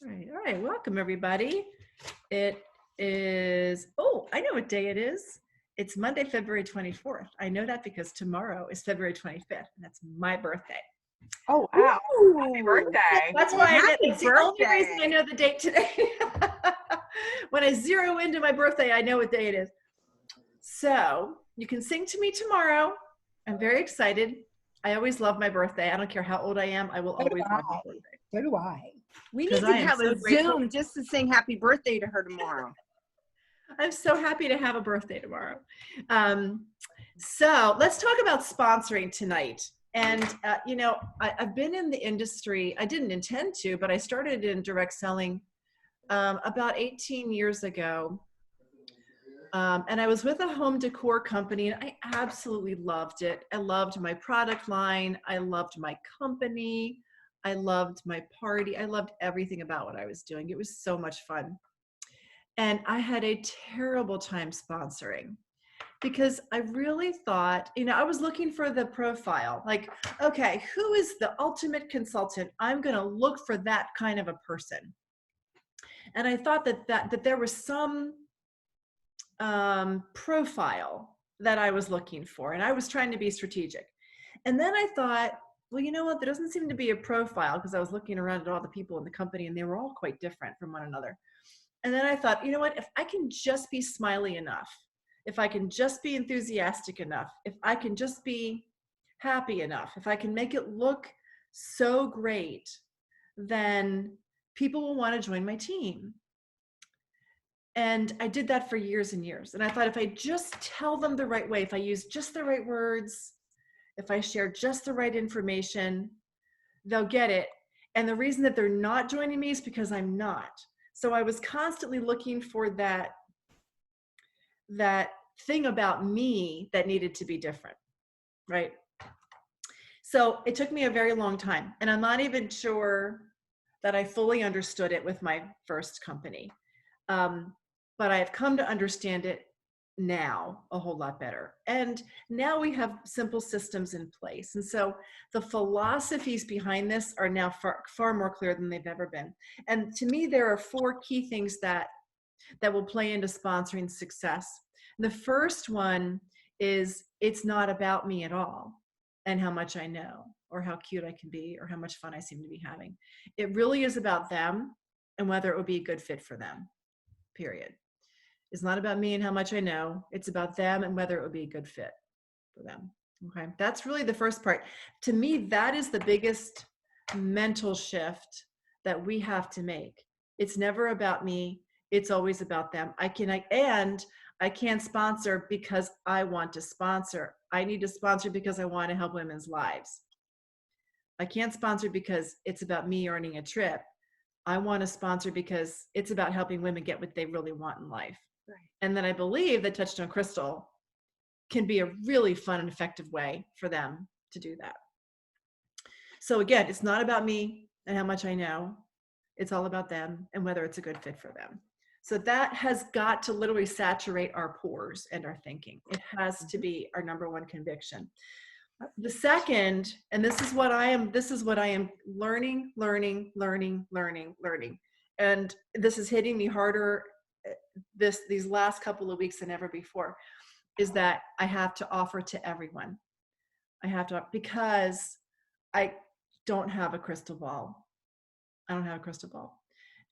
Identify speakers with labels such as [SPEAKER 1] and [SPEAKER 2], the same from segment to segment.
[SPEAKER 1] All right. Welcome, everybody. It is, I know what day it is. It's Monday, February 24th. I know that because tomorrow is February 25th, and that's my birthday.
[SPEAKER 2] Oh, wow. Happy
[SPEAKER 3] Ooh,
[SPEAKER 2] birthday.
[SPEAKER 1] That's why
[SPEAKER 3] happy
[SPEAKER 1] that's the only reason I
[SPEAKER 3] birthday.
[SPEAKER 1] know the date today. When I zero into my birthday, I know what day it is. So you can sing to me tomorrow. I'm very excited. I always love my birthday. I don't care how old I am. I will
[SPEAKER 3] So do
[SPEAKER 1] always love my
[SPEAKER 3] I.
[SPEAKER 1] birthday
[SPEAKER 3] So do I. We
[SPEAKER 1] because
[SPEAKER 3] need
[SPEAKER 1] I
[SPEAKER 3] to
[SPEAKER 1] am
[SPEAKER 3] have
[SPEAKER 1] so
[SPEAKER 3] a
[SPEAKER 1] grateful.
[SPEAKER 3] Zoom just to sing happy birthday to her tomorrow.
[SPEAKER 1] I'm so happy to have a birthday tomorrow. So let's talk about sponsoring tonight. And, I've been in the industry. I didn't intend to, but I started in direct selling about 18 years ago. And I was with a home decor company, and I absolutely loved it. I loved my product line. I loved my company. I loved my party. I loved everything about what I was doing. It was so much fun. And I had a terrible time sponsoring because I really thought, I was looking for the profile. Like, okay, who is the ultimate consultant? I'm going to look for that kind of a person. And I thought that there was some profile that I was looking for, and I was trying to be strategic. And then I thought, well, you know what? There doesn't seem to be a profile, because I was looking around at all the people in the company, and they were all quite different from one another. And then I thought, you know what? If I can just be smiley enough, if I can just be enthusiastic enough, if I can just be happy enough, if I can make it look so great, then people will want to join my team. And I did that for years and years. And I thought, if I just tell them the right way, if I use just the right words, if I share just the right information, they'll get it. And the reason that they're not joining me is because I'm not. So I was constantly looking for that thing about me that needed to be different, right? So it took me a very long time, and I'm not even sure that I fully understood it with my first company. But I have come to understand it now a whole lot better. And now we have simple systems in place. And so the philosophies behind this are now far more clear than they've ever been. And to me, there are four key things that will play into sponsoring success. The first one is, it's not about me at all and how much I know or how cute I can be or how much fun I seem to be having. It really is about them and whether it would be a good fit for them, period. It's not about me and how much I know. It's about them and whether it would be a good fit for them. Okay, that's really the first part. To me, that is the biggest mental shift that we have to make. It's never about me. It's always about them. I can't sponsor because I want to sponsor. I need to sponsor because I want to help women's lives. I can't sponsor because it's about me earning a trip. I want to sponsor because it's about helping women get what they really want in life.
[SPEAKER 3] Right.
[SPEAKER 1] And then I believe that Touchstone Crystal can be a really fun and effective way for them to do that. So again, it's not about me and how much I know. It's all about them and whether it's a good fit for them. So that has got to literally saturate our pores and our thinking. It has to be our number one conviction. The second, and this is what I am learning. And this is hitting me harder these last couple of weeks than ever before, is that I have to offer to everyone. Because I don't have a crystal ball. I don't have a crystal ball.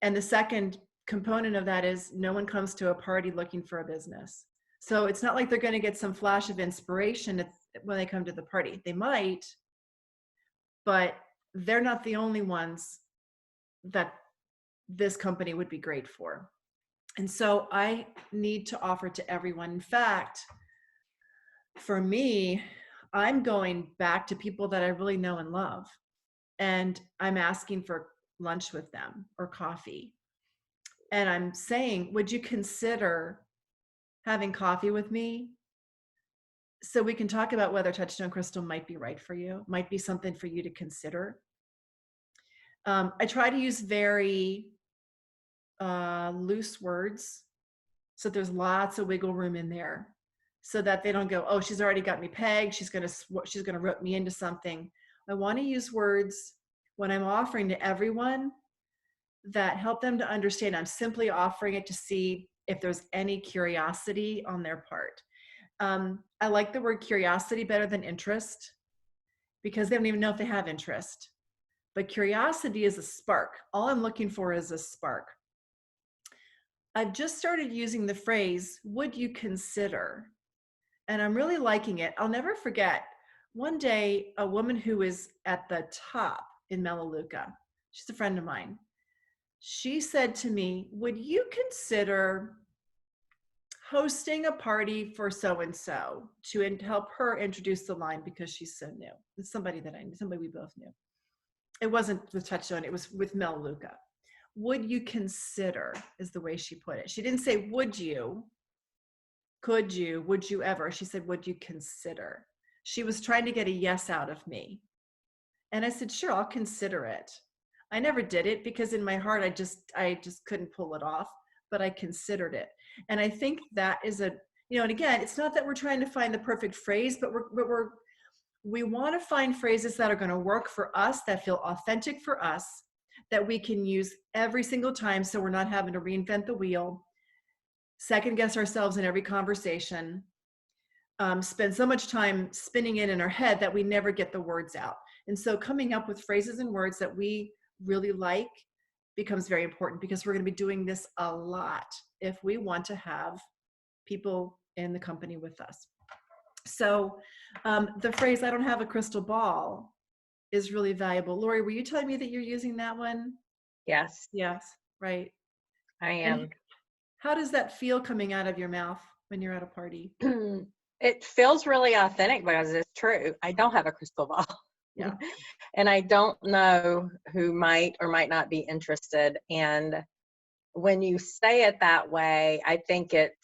[SPEAKER 1] And the second component of that is, no one comes to a party looking for a business. So it's not like they're going to get some flash of inspiration when they come to the party. They might, but they're not the only ones that this company would be great for. And so I need to offer to everyone. In fact, for me, I'm going back to people that I really know and love, and I'm asking for lunch with them or coffee. And I'm saying, would you consider having coffee with me so we can talk about whether Touchstone Crystal might be right for you, might be something for you to consider? I try to use very loose words, so there's lots of wiggle room in there, so that they don't go, oh, she's already got me pegged, she's gonna rope me into something. I want to use words when I'm offering to everyone that help them to understand I'm simply offering it to see if there's any curiosity on their part. I like the word curiosity better than interest, because they don't even know if they have interest. But curiosity is a spark. All I'm looking for is a spark. I've just started using the phrase, would you consider? And I'm really liking it. I'll never forget one day, a woman who is at the top in Melaleuca, she's a friend of mine. She said to me, would you consider hosting a party for so-and-so to help her introduce the line, because she's so new. It's somebody that I knew, somebody we both knew. It wasn't with Touchstone, it was with Melaleuca. Would you consider, is the way she put it. She didn't say, would you, could you, would you ever? She said, would you consider? She was trying to get a yes out of me. And I said, sure, I'll consider it. I never did it because in my heart, I just couldn't pull it off, but I considered it. And I think that is and again, it's not that we're trying to find the perfect phrase, but we want to find phrases that are going to work for us, that feel authentic for us, that we can use every single time, so we're not having to reinvent the wheel, second guess ourselves in every conversation, spend so much time spinning it in our head that we never get the words out. And so coming up with phrases and words that we really like becomes very important, because we're going to be doing this a lot if we want to have people in the company with us. So the phrase, I don't have a crystal ball, is really valuable. Lori, were you telling me that you're using that one?
[SPEAKER 2] Yes,
[SPEAKER 1] Yes, right.
[SPEAKER 2] I am.
[SPEAKER 1] And how does that feel coming out of your mouth when you're at a party?
[SPEAKER 2] It feels really authentic because it's true. I don't have a crystal ball.
[SPEAKER 1] Yeah.
[SPEAKER 2] And I don't know who might or might not be interested. And when you say it that way, I think it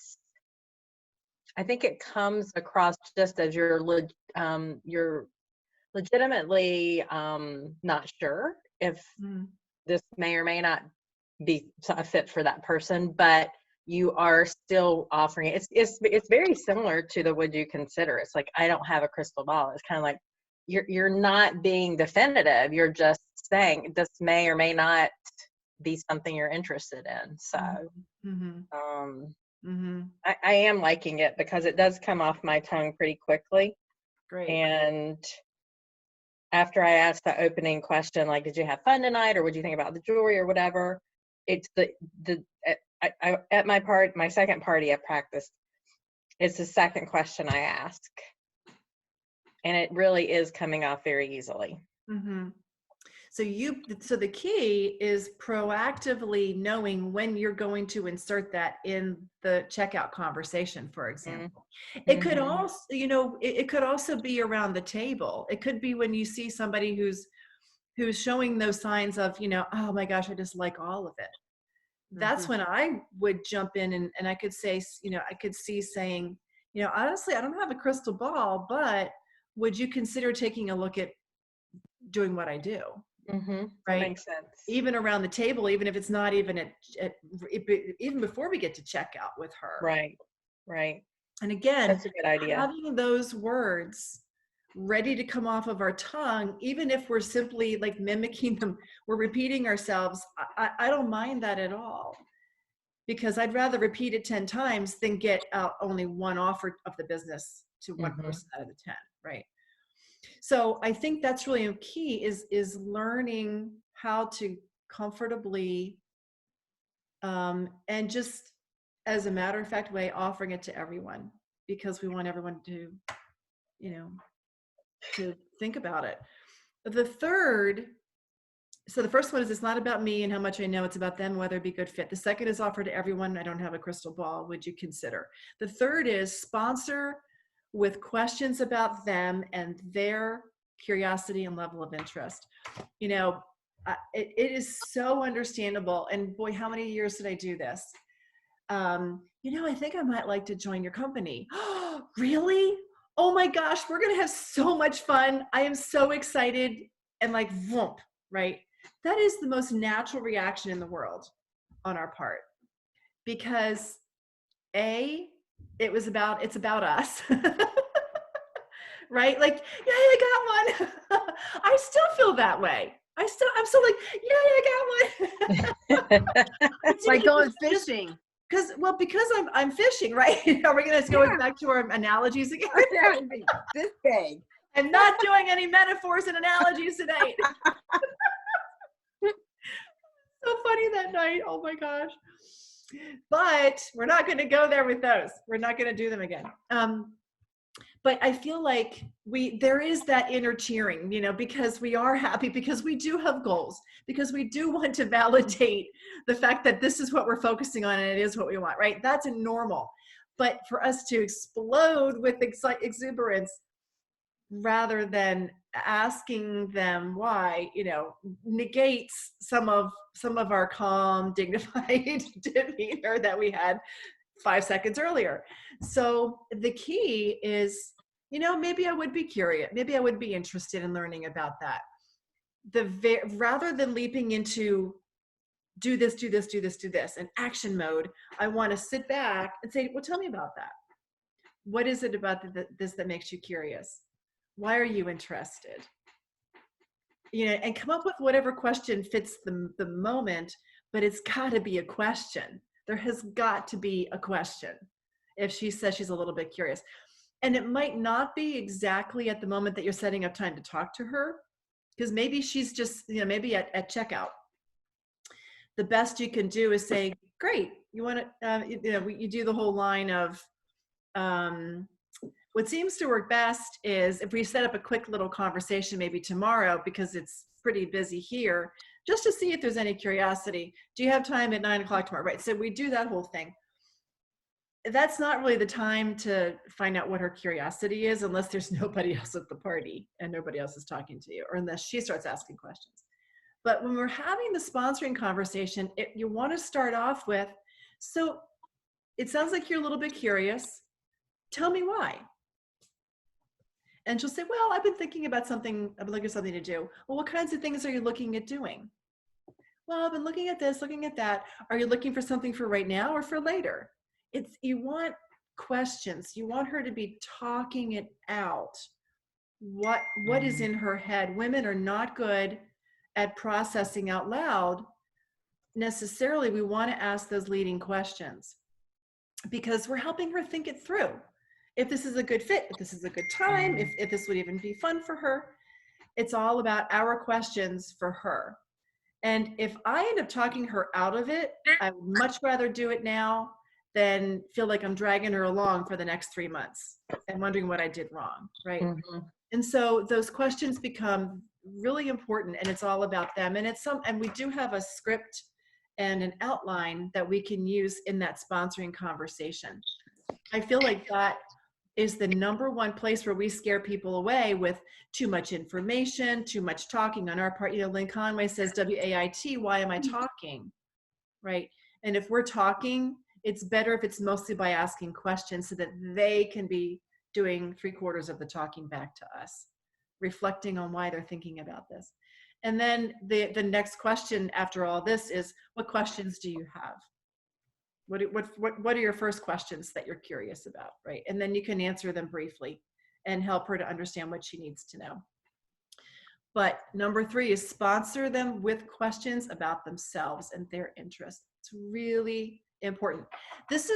[SPEAKER 2] comes across just as you're legitimately not sure if this may or may not be a fit for that person, but you are still offering it. It's very similar to the would you consider. It's like, I don't have a crystal ball. It's kind of like you're not being definitive. You're just saying this may or may not be something you're interested in. So I am liking it because it does come off my tongue pretty quickly.
[SPEAKER 1] Great.
[SPEAKER 2] And after I asked the opening question, like, did you have fun tonight, or what do you think about the jewelry or whatever? It's at my second party I practiced, it's the second question I ask. And it really is coming off very easily.
[SPEAKER 1] So the key is proactively knowing when you're going to insert that in the checkout conversation, for example. It could also, it could also be around the table. It could be when you see somebody who's showing those signs of, oh my gosh, I just like all of it. That's when I would jump in and I could say, I could see saying, honestly, I don't have a crystal ball, but would you consider taking a look at doing what I do?
[SPEAKER 2] Right?
[SPEAKER 1] That
[SPEAKER 2] makes sense.
[SPEAKER 1] Even around the table, even if it's not even even before we get to checkout with her.
[SPEAKER 2] Right.
[SPEAKER 1] And again,
[SPEAKER 2] that's a good idea.
[SPEAKER 1] Having those words ready to come off of our tongue, even if we're simply like mimicking them, we're repeating ourselves. I don't mind that at all, because I'd rather repeat it 10 times than get only one offer of the business to one person out of the 10, right? So I think that's really key, is learning how to comfortably and just as a matter of fact way offering it to everyone, because we want everyone to, to think about it. The first one is, it's not about me and how much I know, it's about them, whether it be a good fit. The second is offer to everyone, I don't have a crystal ball, would you consider? The third is sponsor with questions about them and their curiosity and level of interest. It is so understandable. And boy, how many years did I do this? I think I might like to join your company. Really? Oh my gosh, we're going to have so much fun. I am so excited. And like, whoop, right? That is the most natural reaction in the world on our part, because it's about us. Right? Like, yeah, I got one. I still feel that way. I'm still like, yeah, I got one.
[SPEAKER 3] It's like going fishing.
[SPEAKER 1] Because I'm fishing, right? Are we going to go back to our analogies again?
[SPEAKER 3] This big.
[SPEAKER 1] I'm not doing any metaphors and analogies tonight. So funny that night. Oh my gosh. But we're not going to go there with those. We're not going to do them again. But I feel like there is that inner cheering, because we are happy, because we do have goals, because we do want to validate the fact that this is what we're focusing on and it is what we want, right? That's normal. But for us to explode with exuberance rather than asking them why, negates some of our calm, dignified demeanor that we had 5 seconds earlier. So the key is, maybe I would be curious. Maybe I would be interested in learning about that. Rather than leaping into do this, and action mode, I want to sit back and say, well, tell me about that. What is it about this that makes you curious? Why are you interested? And come up with whatever question fits the moment, but it's got to be a question. There has got to be a question if she says she's a little bit curious. And it might not be exactly at the moment that you're setting up time to talk to her, because maybe she's just, maybe at checkout. The best you can do is say, great, you want to, you do the whole line of, what seems to work best is if we set up a quick little conversation maybe tomorrow, because it's pretty busy here, just to see if there's any curiosity. Do you have time at 9 o'clock tomorrow? Right. So we do that whole thing. That's not really the time to find out what her curiosity is, unless there's nobody else at the party and nobody else is talking to you, or unless she starts asking questions. But when we're having the sponsoring conversation, you want to start off with, so it sounds like you're a little bit curious. Tell me why. And she'll say, well, I've been thinking about something. I've been looking for something to do. Well, what kinds of things are you looking at doing? Well, I've been looking at this, looking at that. Are you looking for something for right now or for later? You want questions. You want her to be talking it out. What is in her head? Women are not good at processing out loud necessarily. We want to ask those leading questions because we're helping her think it through. If this is a good fit, if this is a good time, if this would even be fun for her. It's all about our questions for her. And if I end up talking her out of it, I would much rather do it now than feel like I'm dragging her along for the next 3 months and wondering what I did wrong, right? Mm-hmm. And so those questions become really important, and it's all about them. And we do have a script and an outline that we can use in that sponsoring conversation. I feel like that is the number one place where we scare people away with too much information, too much talking on our part. Lynn Conway says, WAIT, why am I talking? Right? And if we're talking, it's better if it's mostly by asking questions so that they can be doing 3/4 of the talking back to us, reflecting on why they're thinking about this. And then the next question after all this is, what questions do you have? What are your first questions that you're curious about, right? And then you can answer them briefly and help her to understand what she needs to know. But number 3 is sponsor them with questions about themselves and their interests. It's really important. This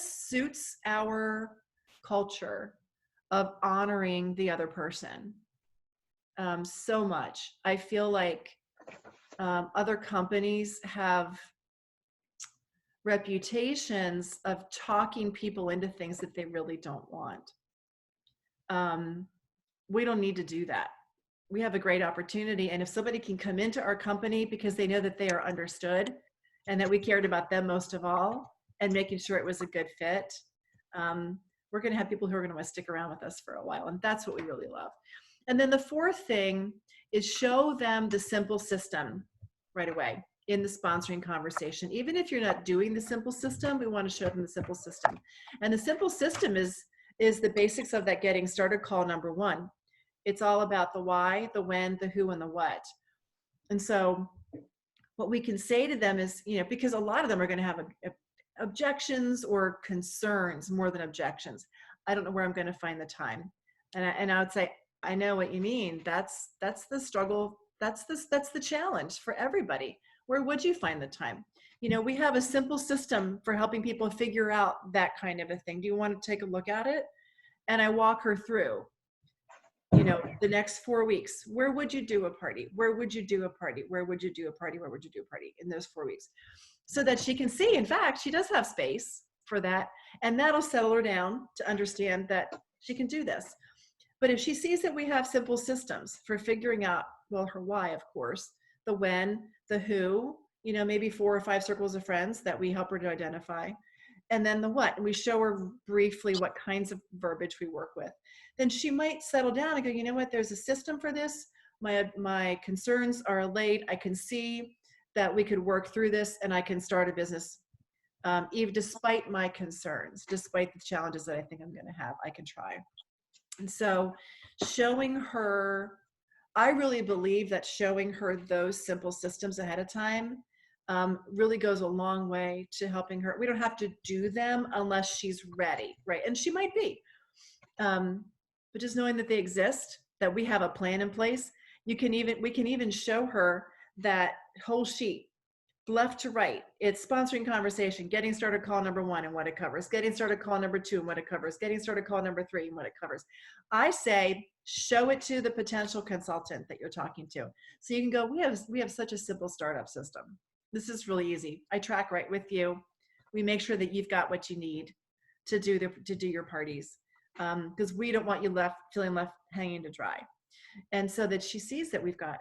[SPEAKER 1] suits our culture of honoring the other person so much. I feel like other companies have reputations of talking people into things that they really don't want. We don't need to do that. We have a great opportunity. And if somebody can come into our company because they know that they are understood and that we cared about them most of all and making sure it was a good fit, we're going to have people who are going to want to stick around with us for a while. And that's what we really love. And then the 4th thing is show them the simple system right away in the sponsoring conversation. Even if you're not doing the simple system, we want to show them the simple system. And the simple system is the basics of that getting started call number 1. It's all about the why, the when, the who, and the what. And so what we can say to them is, because a lot of them are going to have objections or concerns more than objections. I don't know where I'm going to find the time. And I would say, I know what you mean. That's the struggle that's the challenge for everybody. Where would you find the time? You know, we have a simple system for helping people figure out that kind of a thing. Do you want to take a look at it? And I walk her through, you know, the next 4 weeks. Where would you do a party? Where would you do a party? Where would you do a party? Where would you do a party in those 4 weeks? So that she can see, in fact, she does have space for that. And that'll settle her down to understand that she can do this. But if she sees that we have simple systems for figuring out, well, her why, of course, the when, the who, you know, maybe 4 or 5 circles of friends that we help her to identify, and then the what, and we show her briefly what kinds of verbiage we work with, then she might settle down and go, you know what, there's a system for this. My concerns are allayed. I can see that we could work through this, and I can start a business, even despite my concerns, despite the challenges that I think I'm going to have, I can try. And so showing her, I really believe that showing her those simple systems ahead of time really goes a long way to helping her. We don't have to do them unless she's ready, right? And she might be. But just knowing that they exist, that we have a plan in place, we can even show her that whole sheet, left to right. It's sponsoring conversation, getting started call number 1 and what it covers, getting started call number 2 and what it covers, getting started call number 3 and what it covers. I say, show it to the potential consultant that you're talking to. So you can go, we have such a simple startup system. This is really easy. I track right with you. We make sure that you've got what you need to do your parties. Because we don't want you feeling left hanging to dry. And so that she sees that we've got,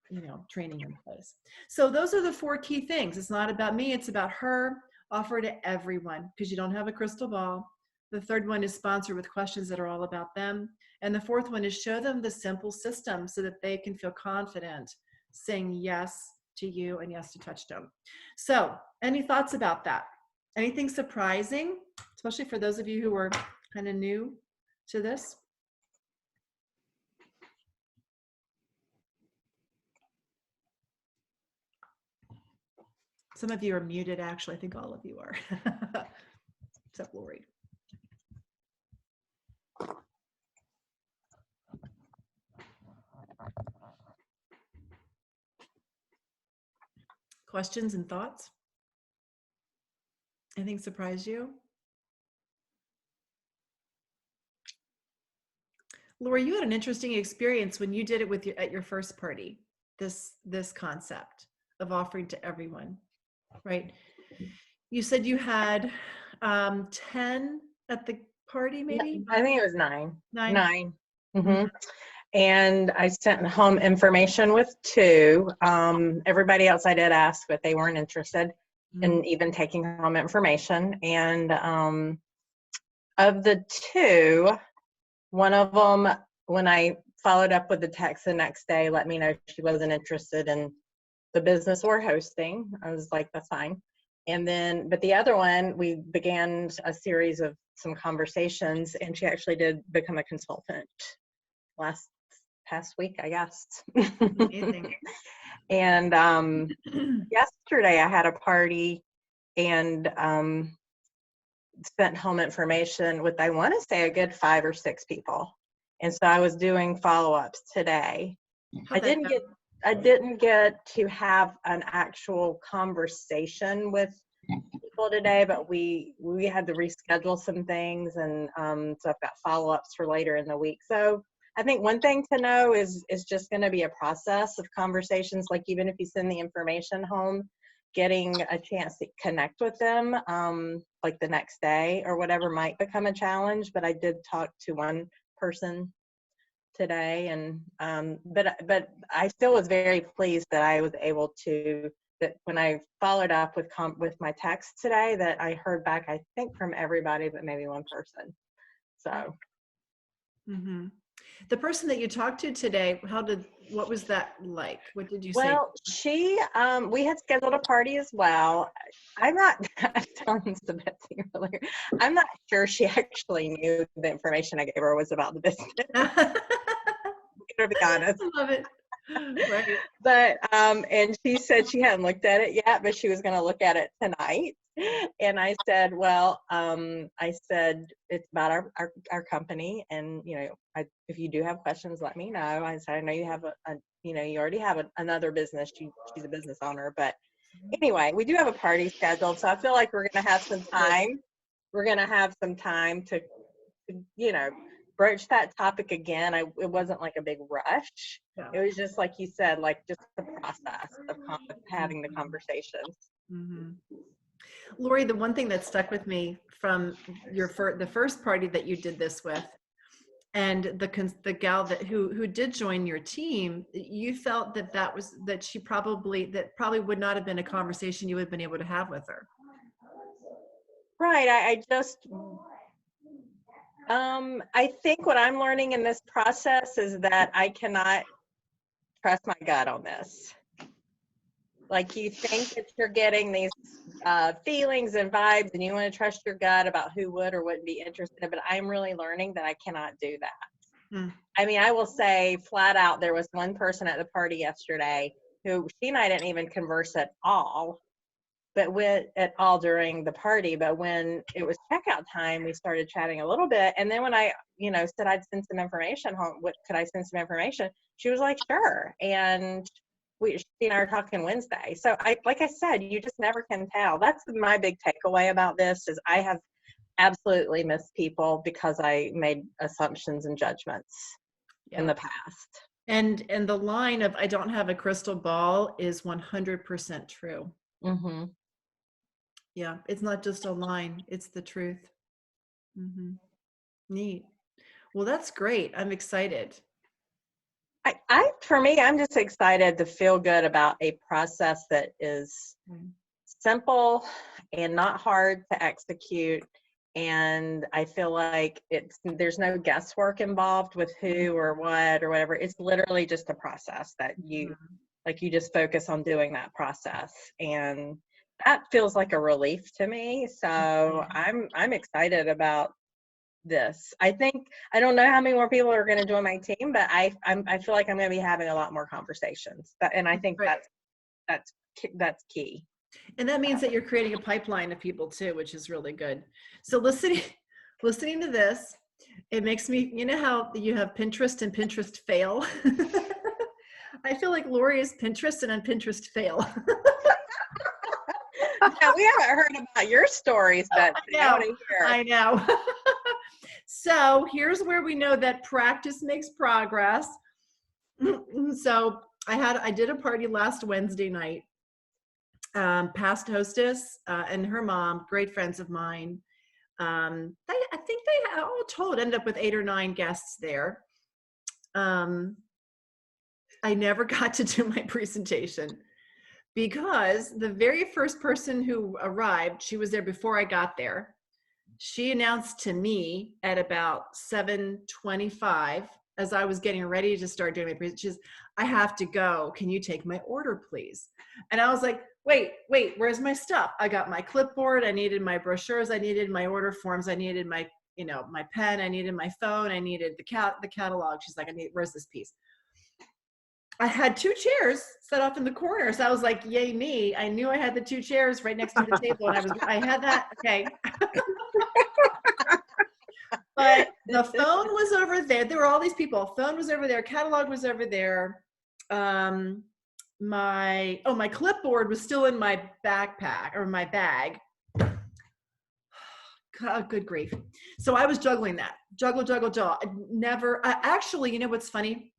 [SPEAKER 1] you know, training in place. So those are the 4 key things. It's not about me, it's about her. Offer to everyone, because you don't have a crystal ball. The 3rd one is sponsor with questions that are all about them. And the 4th one is show them the simple system so that they can feel confident saying yes to you and yes to Touchstone. So any thoughts about that? Anything surprising, especially for those of you who are kind of new to this? Some of you are muted, actually. I think all of you are, except Lori. Questions and thoughts? Anything surprised you? Lori, you had an interesting experience when you did it at your first party, this concept of offering to everyone, right? You said you had 10 at the party, maybe?
[SPEAKER 2] I think it was 9.
[SPEAKER 1] 9.
[SPEAKER 2] Mm-hmm. And I sent home information with 2. Everybody else I did ask, but they weren't interested in even taking home information. And of the 2, one of them, when I followed up with the text the next day, let me know she wasn't interested in the business we're hosting. I was like, that's fine. And then, but the other one, we began a series of some conversations, and she actually did become a consultant past week, I guess.
[SPEAKER 1] Amazing.
[SPEAKER 2] And yesterday I had a party and sent home information with, I want to say, a good 5 or 6 people. And so I was doing follow-ups today. I didn't get to have an actual conversation with people today, but we had to reschedule some things, and so I've got follow-ups for later in the week. So I think one thing to know is just going to be a process of conversations. Like, even if you send the information home, getting a chance to connect with them, like the next day or whatever, might become a challenge. But I did talk to one person today, and but I still was very pleased that I was able to, that when I followed up with my text today, that I heard back, I think, from everybody but maybe one person. So
[SPEAKER 1] the person that you talked to today, what was that like? What did you say?
[SPEAKER 2] Well, she we had scheduled a party as well. I'm not telling this to Betsey earlier. I'm not sure she actually knew the information I gave her was about the business. To be honest.
[SPEAKER 1] I love it. Right.
[SPEAKER 2] But and she said she hadn't looked at it yet, but she was going to look at it tonight. And I said, well, it's about our company, and if you do have questions, let me know. I said, I know you have you already have another business. She's a business owner, but anyway, we do have a party scheduled, so I feel like we're going to have some time. We're going to have some time to broach that topic again. It wasn't like a big rush.
[SPEAKER 1] Yeah.
[SPEAKER 2] It was just like you said, like just the process of having the conversations.
[SPEAKER 1] Mm-hmm. Lori, the one thing that stuck with me from the first party that you did this with, and the gal who did join your team, you felt that she probably would not have been a conversation you would have been able to have with her.
[SPEAKER 2] Right. I just I think what I'm learning in this process is that I cannot trust my gut on this. Like, you think that you're getting these feelings and vibes, and you want to trust your gut about who would or wouldn't be interested, but I'm really learning that I cannot do that. I mean, I will say flat out, there was one person at the party yesterday who she and I didn't even converse at all, during the party. But when it was checkout time, we started chatting a little bit. And then when I, said I'd send some information home, could I send some information? She was like, sure. And she and I are talking Wednesday. So like I said, you just never can tell. That's my big takeaway about this, is I have absolutely missed people because I made assumptions and judgments in the past.
[SPEAKER 1] And the line of "I don't have a crystal ball" is 100% true.
[SPEAKER 2] Mm-hmm.
[SPEAKER 1] Yeah, it's not just a line; it's the truth. Mm-hmm. Neat. Well, that's great. I'm excited.
[SPEAKER 2] For me, I'm just excited to feel good about a process that is simple and not hard to execute. And I feel like there's no guesswork involved with who or what or whatever. It's literally just a process that you just focus on doing that process. And that feels like a relief to me. So I'm excited about this. I don't know how many more people are going to join my team, but I feel like I'm going to be having a lot more conversations. And I think that's key.
[SPEAKER 1] And that means that you're creating a pipeline of people too, which is really good. So listening to this, it makes me, how you have Pinterest and Pinterest fail. I feel like Lori is Pinterest and I'm Pinterest fail.
[SPEAKER 2] Yeah, we haven't heard about your stories, but
[SPEAKER 1] I know. So here's where we know that practice makes progress. So I did a party last Wednesday night. Past hostess and her mom, great friends of mine. I think they all told ended up with 8 or 9 guests there. I never got to do my presentation because the very first person who arrived, she was there before I got there. She announced to me at about 7:25 as I was getting ready to start doing my presentation, she says, "I have to go. Can you take my order, please?" And I was like, wait, where's my stuff? I got my clipboard. I needed my brochures. I needed my order forms. I needed my, my pen. I needed my phone. I needed the catalog. She's like, where's this piece? I had 2 chairs set off in the corner. So I was like, yay me. I knew I had the 2 chairs right next to the table. And I had that. Okay. But the phone was over there. There were all these people. Phone was over there. Catalog was over there. My clipboard was still in my backpack or my bag. God, good grief. So I was juggling that. Juggle. Actually, you know what's funny?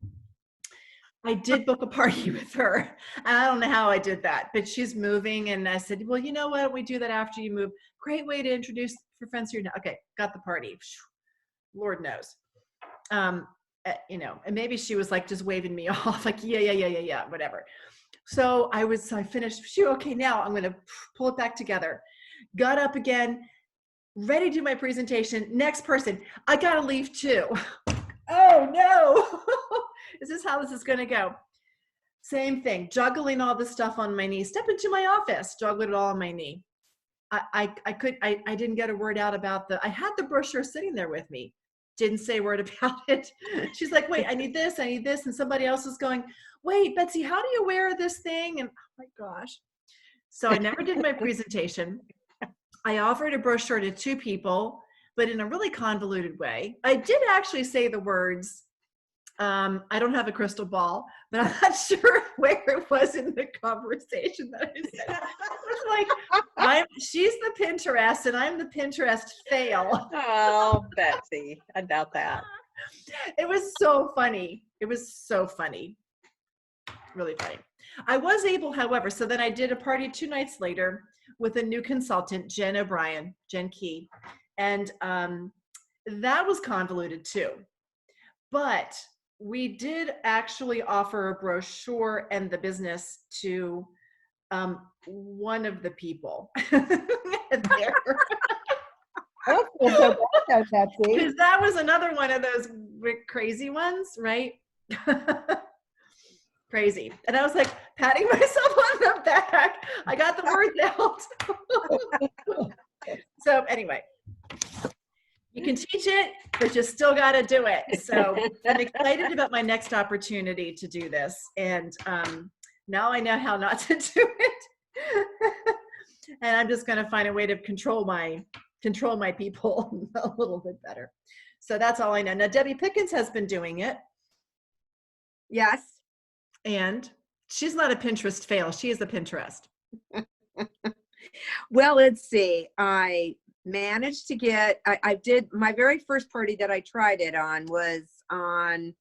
[SPEAKER 1] I did book a party with her. And I don't know how I did that, but she's moving. And I said, well, you know what? We do that after you move. Great way to introduce your friends here. Okay, got the party. Lord knows. And maybe she was like just waving me off, like, yeah, whatever. So I finished, okay, now I'm going to pull it back together. Got up again, ready to do my presentation. Next person, I got to leave too. Oh no. Is this how this is going to go? Same thing, juggling all this stuff on my knee. Step into my office, juggle it all on my knee. I didn't get a word out about I had the brochure sitting there with me. Didn't say a word about it. She's like, wait, I need this. And somebody else was going, wait, Betsey, how do you wear this thing? And oh my gosh. So I never did my presentation. I offered a brochure to 2 people, but in a really convoluted way. I did actually say the words, I don't have a crystal ball, but I'm not sure where it was in the conversation that I said. It's like, she's the Pinterest and I'm the Pinterest fail.
[SPEAKER 2] Oh, Betsey, I doubt that.
[SPEAKER 1] It was so funny. It was so funny. Really funny. I was able, however, so then I did a party 2 nights later with a new consultant, Jen Key. And that was convoluted too. But we did actually offer a brochure and the business to one of the people there. Because that was another one of those crazy ones, right? Crazy. And I was like patting myself on the back. I got the words out. So anyway, you can teach it, but you still got to do it. So I'm excited about my next opportunity to do this. And now I know how not to do it. And I'm just going to find a way to control my people a little bit better. So that's all I know. Now, Debbie Pickens has been doing it.
[SPEAKER 3] Yes.
[SPEAKER 1] And she's not a Pinterest fail. She is a Pinterest.
[SPEAKER 3] Well, let's see. I managed to get, I did, my very first party that I tried it on was on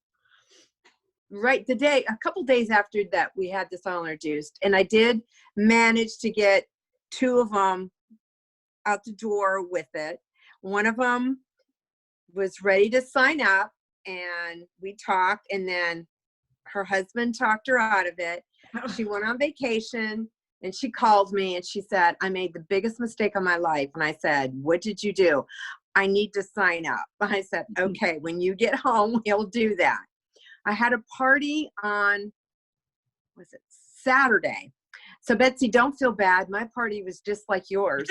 [SPEAKER 3] right the day, a couple days after that we had this all introduced. And I did manage to get 2 of them out the door with it. One of them was ready to sign up and we talked, and then her husband talked her out of it. She went on vacation and she called me and she said, I made the biggest mistake of my life. And I said, what did you do? I need to sign up. I said, okay, when you get home, we'll do that. I had a party on, was it Saturday? So Betsey, don't feel bad. My party was just like yours.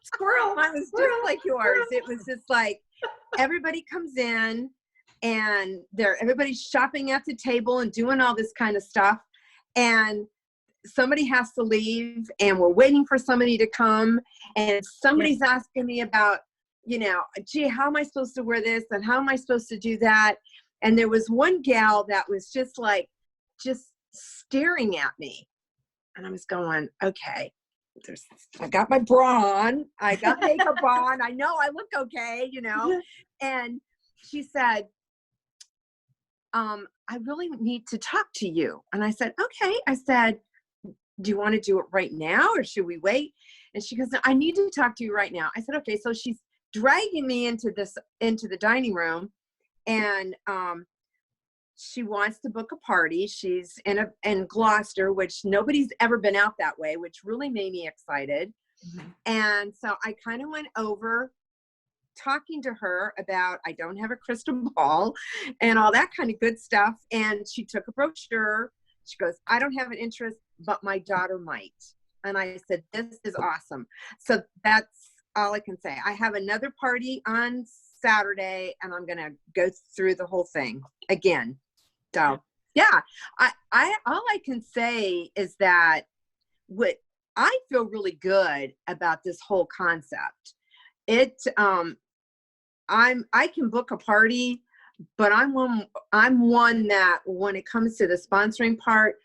[SPEAKER 1] Squirrel.
[SPEAKER 3] Mine was just like yours. It was just like everybody comes in and everybody's shopping at the table and doing all this kind of stuff. And somebody has to leave and we're waiting for somebody to come. And somebody's asking me about, gee, how am I supposed to wear this? And how am I supposed to do that? And there was one gal that was just staring at me. And I was going, okay, I got my bra on. I got makeup on. I know I look okay, And she said, I really need to talk to you. And I said, okay. I said, do you want to do it right now or should we wait? And she goes, no, I need to talk to you right now. I said, okay. So she's dragging me into the dining room and she wants to book a party. She's in Gloucester, which nobody's ever been out that way, which really made me excited. Mm-hmm. And so I kind of went over talking to her about, I don't have a crystal ball and all that kind of good stuff. And she took a brochure. She goes, I don't have an interest, but my daughter might. And I said, this is awesome. So that's all I can say. I have another party on Saturday and I'm going to go through the whole thing again. So yeah, I all I can say is that what I feel really good about this whole concept. I can book a party, but I'm one that when it comes to the sponsoring part,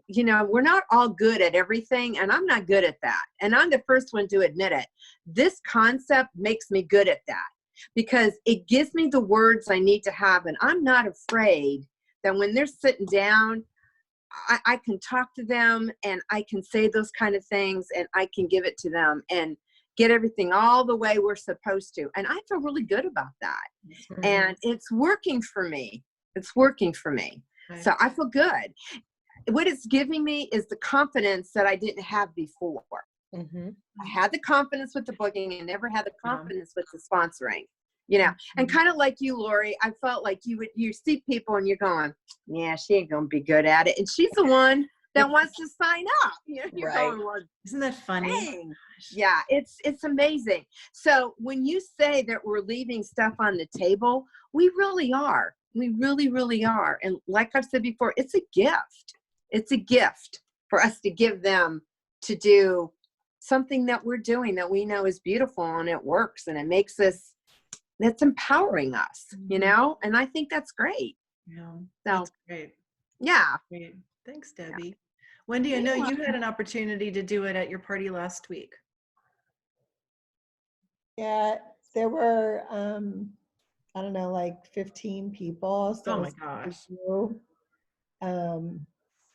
[SPEAKER 3] we're not all good at everything, and I'm not good at that. And I'm the first one to admit it. This concept makes me good at that because it gives me the words I need to have, and I'm not afraid that when they're sitting down, I can talk to them and I can say those kind of things and I can give it to them and get everything all the way we're supposed to. And I feel really good about that. Mm-hmm. And it's working for me. It's working for me. Right. So I feel good. What it's giving me is the confidence that I didn't have before. Mm-hmm. I had the confidence with the booking and never had the confidence with the sponsoring. And kind of like you, Lori, I felt like you see people and you're going, yeah, she ain't going to be good at it. And she's the one that wants to sign up. You're
[SPEAKER 1] right.
[SPEAKER 3] Going, well,
[SPEAKER 1] isn't that funny?
[SPEAKER 3] Dang. Yeah, it's amazing. So when you say that we're leaving stuff on the table, we really are. We really, really are. And like I've said before, it's a gift. It's a gift for us to give them to do something that we're doing that we know is beautiful and it works and it makes us that's empowering us, you
[SPEAKER 1] Mhm.
[SPEAKER 3] know, and I think that's great.
[SPEAKER 1] Yeah,
[SPEAKER 3] So,
[SPEAKER 1] that's great.
[SPEAKER 3] yeah.
[SPEAKER 1] Great. Thanks,
[SPEAKER 3] Yeah.
[SPEAKER 1] Debbie. Wendy, I know you had an opportunity to do it at your party last week.
[SPEAKER 4] Yeah, there were, I don't know, like 15 people. So
[SPEAKER 1] Oh
[SPEAKER 4] it
[SPEAKER 1] my
[SPEAKER 4] was pretty
[SPEAKER 1] gosh.
[SPEAKER 4] few. Um,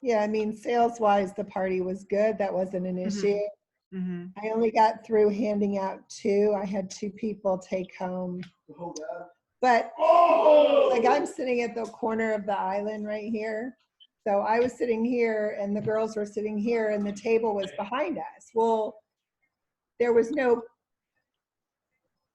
[SPEAKER 4] yeah, I mean, sales wise, the party was good. That wasn't an issue.
[SPEAKER 1] Mm-hmm.
[SPEAKER 4] I only got through handing out 2. I had 2 people take home. But like I'm sitting at the corner of the island right here. So I was sitting here and the girls were sitting here and the table was behind us. Well, there was no,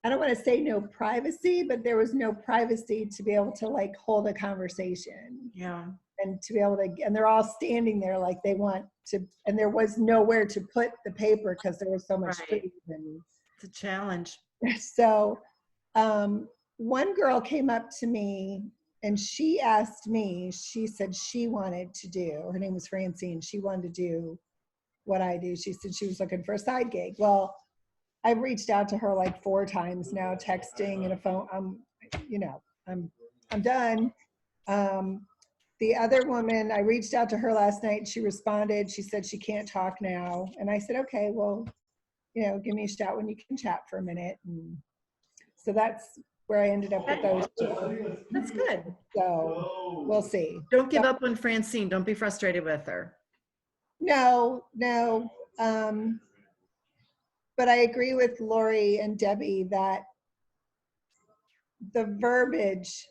[SPEAKER 4] I don't want to say no privacy, but there was no privacy to be able to like hold a conversation
[SPEAKER 1] Yeah.
[SPEAKER 4] and to be able to, and they're all standing there like they want to, and there was nowhere to put the paper because there was so much
[SPEAKER 1] Right.
[SPEAKER 4] food. And
[SPEAKER 1] It's a challenge.
[SPEAKER 4] so one girl came up to me and she asked me, she said she wanted to do, her name was Francine, she wanted to do what I do. She said she was looking for a side gig. Well, I've reached out to her like 4 times now, texting and a phone. I'm done. The other woman, I reached out to her last night. She responded. She said she can't talk now. And I said, okay, well, give me a shout when you can chat for a minute. And so that's where I ended up with those 2.
[SPEAKER 1] That's good.
[SPEAKER 4] So we'll see.
[SPEAKER 1] Don't give up on Francine. Don't be frustrated with her.
[SPEAKER 4] No. But I agree with Lori and Debbie that the verbiage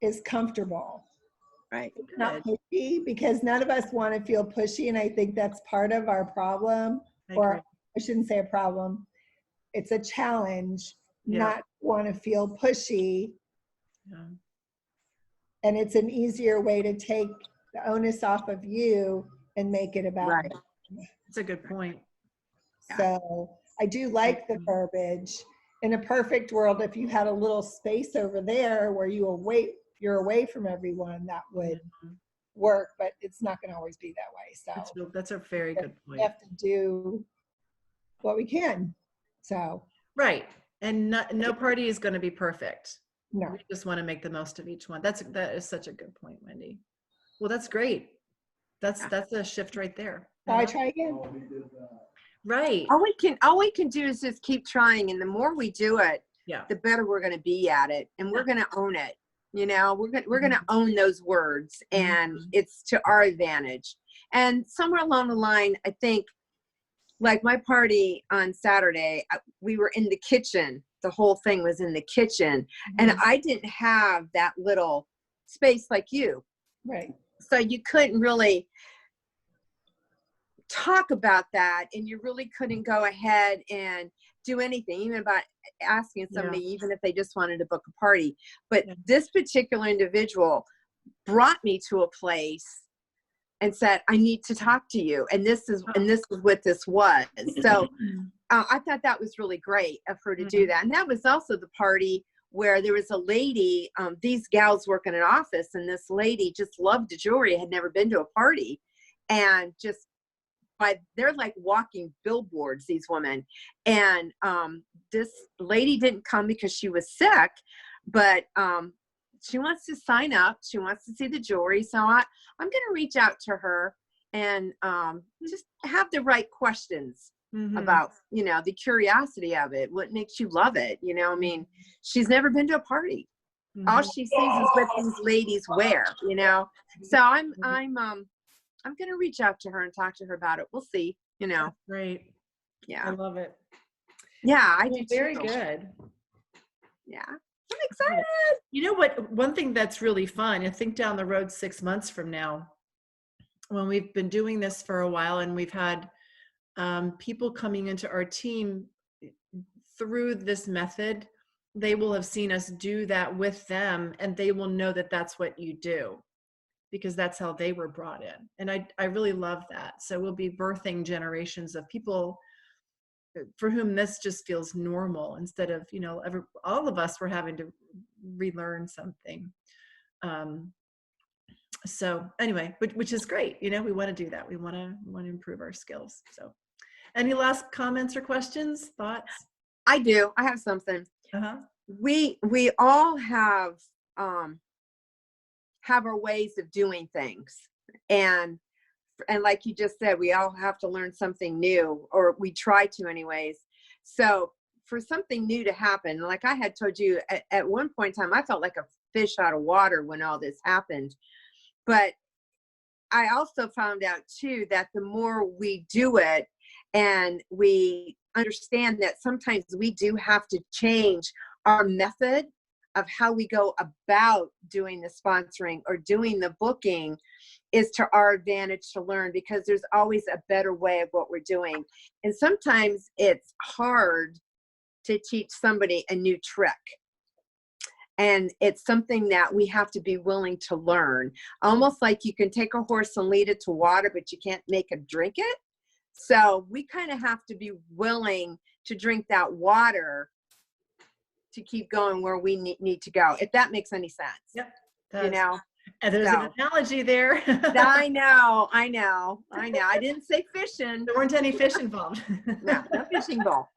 [SPEAKER 4] is comfortable,
[SPEAKER 3] Right.
[SPEAKER 4] not
[SPEAKER 1] Good.
[SPEAKER 4] pushy, because none of us want to feel pushy. And I think that's part of our problem,
[SPEAKER 1] I
[SPEAKER 4] or
[SPEAKER 1] agree.
[SPEAKER 4] I shouldn't say a problem. It's a challenge
[SPEAKER 1] Yeah.
[SPEAKER 4] not want to feel pushy.
[SPEAKER 1] Yeah.
[SPEAKER 4] And it's an easier way to take the onus off of you and make it about
[SPEAKER 3] Right.
[SPEAKER 4] me.
[SPEAKER 1] That's a good point.
[SPEAKER 4] So I do like the verbiage. In a perfect world, if you had a little space over there where you're away from everyone, that would
[SPEAKER 1] Mhm.
[SPEAKER 4] work, but it's not going to always be that way. So
[SPEAKER 1] That's a very good
[SPEAKER 4] we
[SPEAKER 1] point.
[SPEAKER 4] have to do what we can. So
[SPEAKER 1] Right. And no party is going to be perfect.
[SPEAKER 4] no.
[SPEAKER 1] We just want to make the most of each one. That is such a good point, Wendy. Well, that's great. That's a shift right there.
[SPEAKER 4] So I try again.
[SPEAKER 1] Right.
[SPEAKER 3] All we can do is just keep trying, and the more we do it,
[SPEAKER 1] Yeah.
[SPEAKER 3] the better we're going to be at it, and we're going to own it. We're going to own those words, and it's to our advantage. And somewhere along the line, I think, like my party on Saturday, we were in the kitchen. The whole thing was in the kitchen, and I didn't have that little space like you.
[SPEAKER 4] Right.
[SPEAKER 3] So you couldn't really talk about that, and you really couldn't go ahead and do anything, even about asking somebody, even if they just wanted to book a party. But this particular individual brought me to a place and said, I need to talk to you. And this is what this was. So I thought that was really great of her to do that. And that was also the party where there was a lady, these gals work in an office, and this lady just loved the jewelry, had never been to a party, and just they're like walking billboards, these women. And this lady didn't come because she was sick, but she wants to sign up. She wants to see the jewelry. So I'm going to reach out to her and just have the right questions about, the curiosity of it. What makes you love it? I mean, she's never been to a party. All she sees is what these ladies wear, So I'm going to reach out to her and talk to her about it. We'll see,
[SPEAKER 1] That's great.
[SPEAKER 3] Yeah.
[SPEAKER 1] I love it.
[SPEAKER 3] Yeah, I do
[SPEAKER 1] Very
[SPEAKER 3] too.
[SPEAKER 1] good.
[SPEAKER 3] Yeah. I'm excited.
[SPEAKER 1] You know what? One thing that's really fun, I think down the road 6 months from now, when we've been doing this for a while and we've had people coming into our team through this method, they will have seen us do that with them, and they will know that that's what you do, because that's how they were brought in. And I really love that. So we'll be birthing generations of people for whom this just feels normal, instead of, all of us were having to relearn something. So anyway, which is great. We want to do that. We want to improve our skills. So any last comments or questions, thoughts?
[SPEAKER 3] I do. I have something.
[SPEAKER 1] Uh-huh.
[SPEAKER 3] We all have our ways of doing things, and like you just said, we all have to learn something new, or we try to anyways. So for something new to happen, like I had told you at one point in time, I felt like a fish out of water when all this happened. But I also found out too that the more we do it, and we understand that sometimes we do have to change our method of how we go about doing the sponsoring or doing the booking, is to our advantage to learn, because there's always a better way of what we're doing. And sometimes it's hard to teach somebody a new trick. And it's something that we have to be willing to learn. Almost like you can take a horse and lead it to water, but you can't make it drink it. So we kind of have to be willing to drink that water to keep going where we need to go, if that makes any sense.
[SPEAKER 1] Yep.
[SPEAKER 3] You know?
[SPEAKER 1] And there's an analogy there.
[SPEAKER 3] I know. I didn't say fishing.
[SPEAKER 1] There weren't any fish involved.
[SPEAKER 3] No fishing bowl.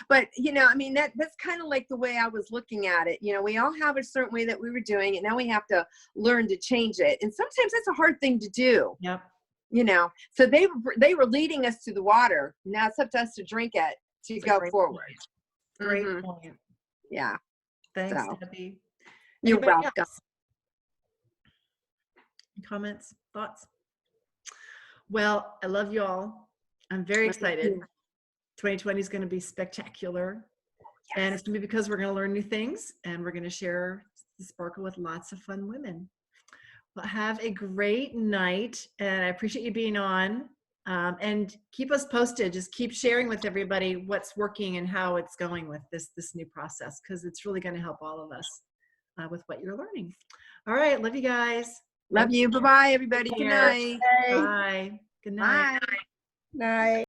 [SPEAKER 3] But, you know, I mean, that's kind of like the way I was looking at it. You know, we all have a certain way that we were doing it. Now we have to learn to change it. And sometimes that's a hard thing to do.
[SPEAKER 1] Yep.
[SPEAKER 3] You know, so they were leading us to the water. Now it's up to us to drink it to go forward.
[SPEAKER 1] Great point.
[SPEAKER 3] Yeah.
[SPEAKER 1] Thanks,
[SPEAKER 3] So,
[SPEAKER 1] Debbie.
[SPEAKER 3] you're
[SPEAKER 1] Anybody
[SPEAKER 3] welcome.
[SPEAKER 1] else? Comments, thoughts? Well, I love you all. I'm very excited. 2020 is going to be spectacular. Yes. And it's going to be because we're going to learn new things, and we're going to share the sparkle with lots of fun women. Well, have a great night, and I appreciate you being on. And keep us posted. Just keep sharing with everybody what's working and how it's going with this new process, because it's really going to help all of us with what you're learning. All right. Love you guys.
[SPEAKER 3] Love you. Bye-bye, everybody. Good night.
[SPEAKER 1] Bye. Good night.
[SPEAKER 3] Bye.
[SPEAKER 4] Night.